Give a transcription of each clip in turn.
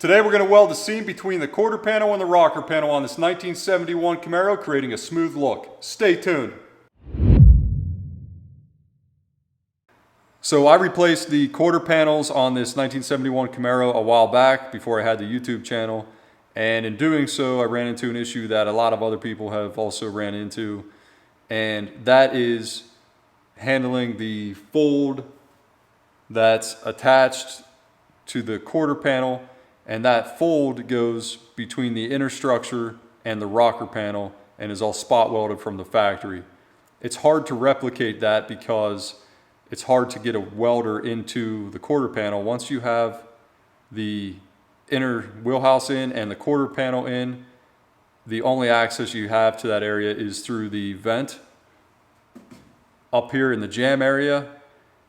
Today we're going to weld the seam between the quarter panel and the rocker panel on this 1971 Camaro, creating a smooth look. Stay tuned. So I replaced the quarter panels on this 1971 Camaro a while back before I had the YouTube channel. And in doing so, I ran into an issue that a lot of other people have also ran into. And that is handling the fold that's attached to the quarter panel. And that fold goes between the inner structure and the rocker panel and is all spot welded from the factory. It's hard to replicate that because it's hard to get a welder into the quarter panel. Once you have the inner wheelhouse in and the quarter panel in, the only access you have to that area is through the vent up here in the jam area.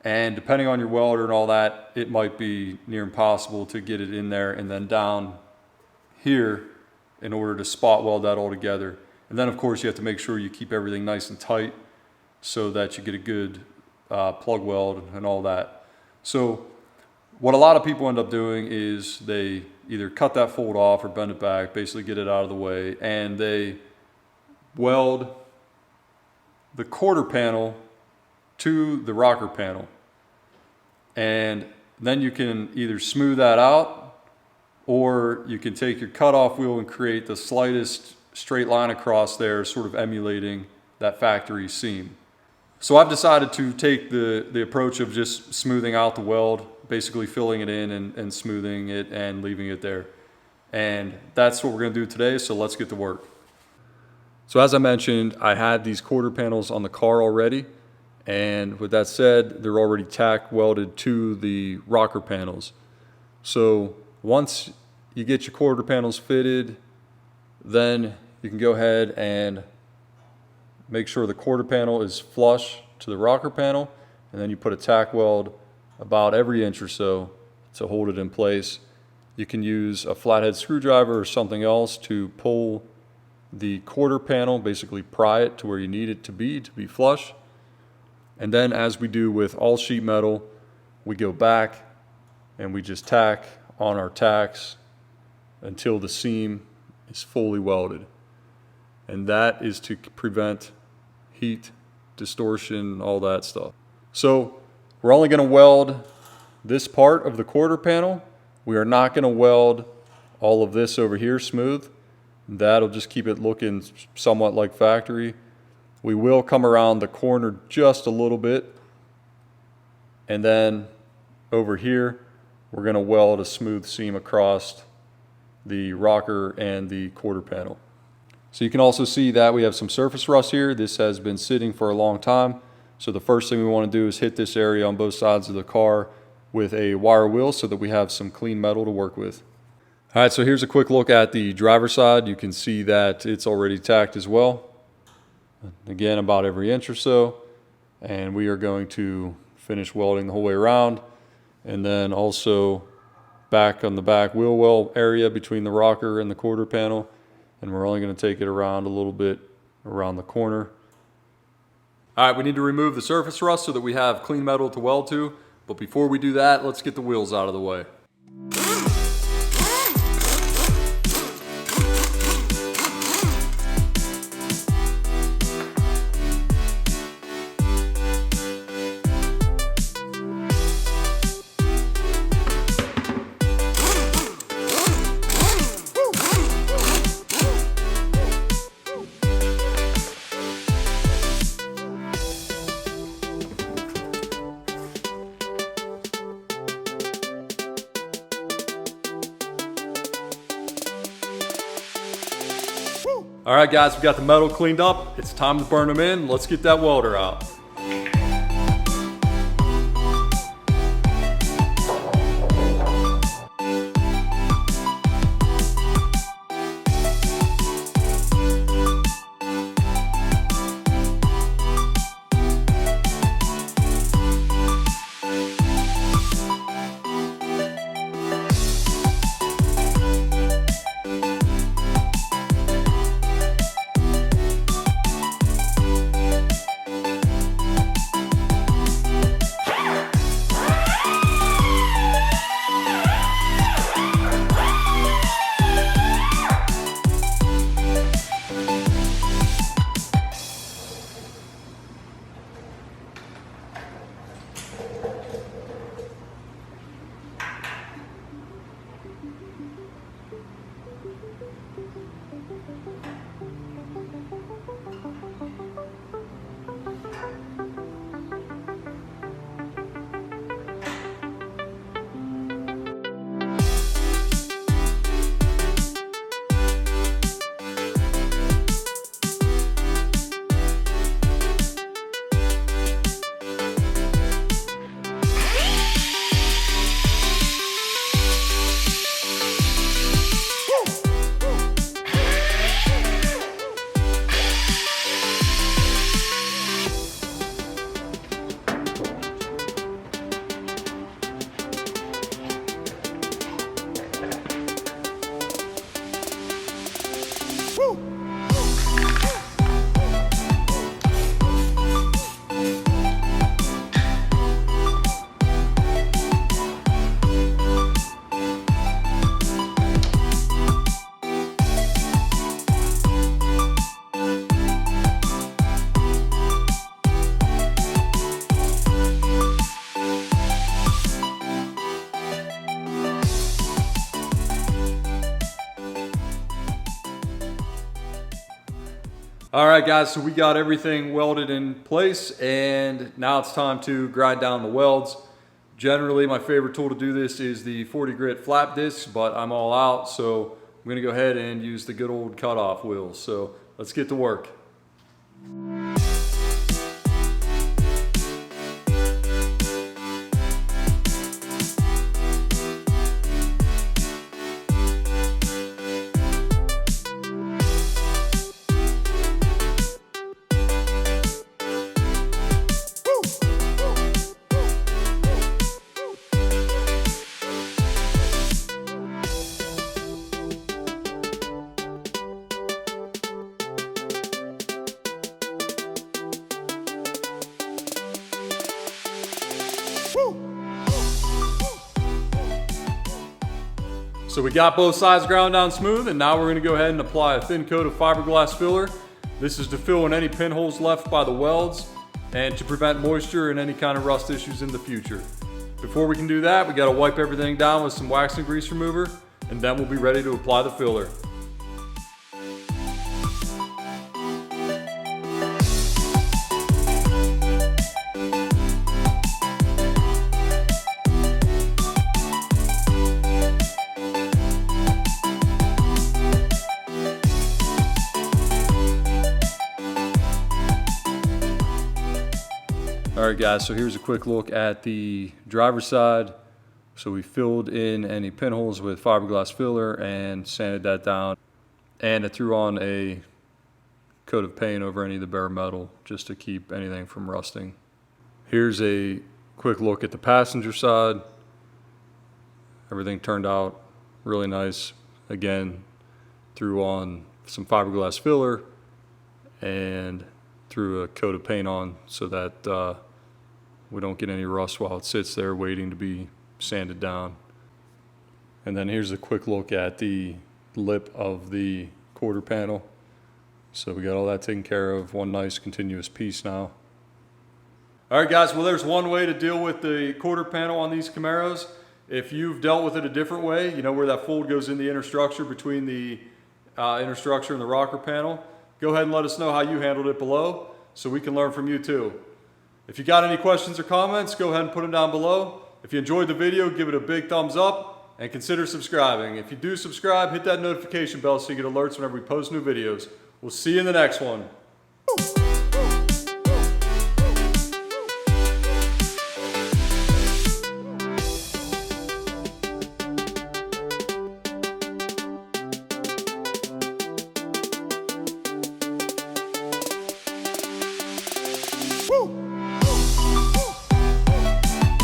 And depending on your welder and all that, it might be near impossible to get it in there and then down here in order to spot weld that all together. And then of course you have to make sure you keep everything nice and tight so that you get a good plug weld and all that. So what a lot of people end up doing is they either cut that fold off or bend it back, basically get it out of the way, and they weld the quarter panel to the rocker panel. And then you can either smooth that out, or you can take your cutoff wheel and create the slightest straight line across there, sort of emulating that factory seam. So I've decided to take the approach of just smoothing out the weld, basically filling it in and smoothing it and leaving it there. And that's what we're going to do today, so let's get to work. So as I mentioned, I had these quarter panels on the car already. And with that said, they're already tack welded to the rocker panels. So once you get your quarter panels fitted, then you can go ahead and make sure the quarter panel is flush to the rocker panel. And then you put a tack weld about every inch or so to hold it in place. You can use a flathead screwdriver or something else to pull the quarter panel, basically pry it to where you need it to be flush. And then, as we do with all sheet metal, we go back and we just tack on our tacks until the seam is fully welded. And that is to prevent heat, distortion, all that stuff. So we're only going to weld this part of the quarter panel. We are not going to weld all of this over here smooth. That'll just keep it looking somewhat like factory. We will come around the corner just a little bit, and then over here we're going to weld a smooth seam across the rocker and the quarter panel. So you can also see that we have some surface rust here. This has been sitting for a long time, so the first thing we want to do is hit this area on both sides of the car with a wire wheel so that we have some clean metal to work with. All right, so here's a quick look at the driver's side. You can see that it's already tacked as well. Again, about every inch or so, and we are going to finish welding the whole way around, and then also back on the back wheel well area between the rocker and the quarter panel, and we're only going to take it around a little bit around the corner. All right, we need to remove the surface rust so that we have clean metal to weld to, but before we do that, let's get the wheels out of the way. All right, guys, we got the metal cleaned up. It's time to burn them in. Let's get that welder out. All right, guys, so we got everything welded in place, and now it's time to grind down the welds. Generally, my favorite tool to do this is the 40 grit flap disc, but I'm all out, so I'm gonna go ahead and use the good old cutoff wheels. So let's get to work. So we got both sides ground down smooth, and now we're going to go ahead and apply a thin coat of fiberglass filler. This is to fill in any pinholes left by the welds and to prevent moisture and any kind of rust issues in the future. Before we can do that, we got to wipe everything down with some wax and grease remover, and then we'll be ready to apply the filler. All right, guys, so here's a quick look at the driver's side. So we filled in any pinholes with fiberglass filler and sanded that down. And I threw on a coat of paint over any of the bare metal just to keep anything from rusting. Here's a quick look at the passenger side. Everything turned out really nice. Again, threw on some fiberglass filler and threw a coat of paint on so that we don't get any rust while it sits there waiting to be sanded down. And then here's a quick look at the lip of the quarter panel. So we got all that taken care of, one nice continuous piece now. All right, guys, well, there's one way to deal with the quarter panel on these Camaros. If you've dealt with it a different way, you know where that fold goes in the inner structure between the inner structure and the rocker panel, go ahead and let us know how you handled it below so we can learn from you too. If you got any questions or comments, go ahead and put them down below. If you enjoyed the video, give it a big thumbs up and consider subscribing. If you do subscribe, hit that notification bell so you get alerts whenever we post new videos. We'll see you in the next one.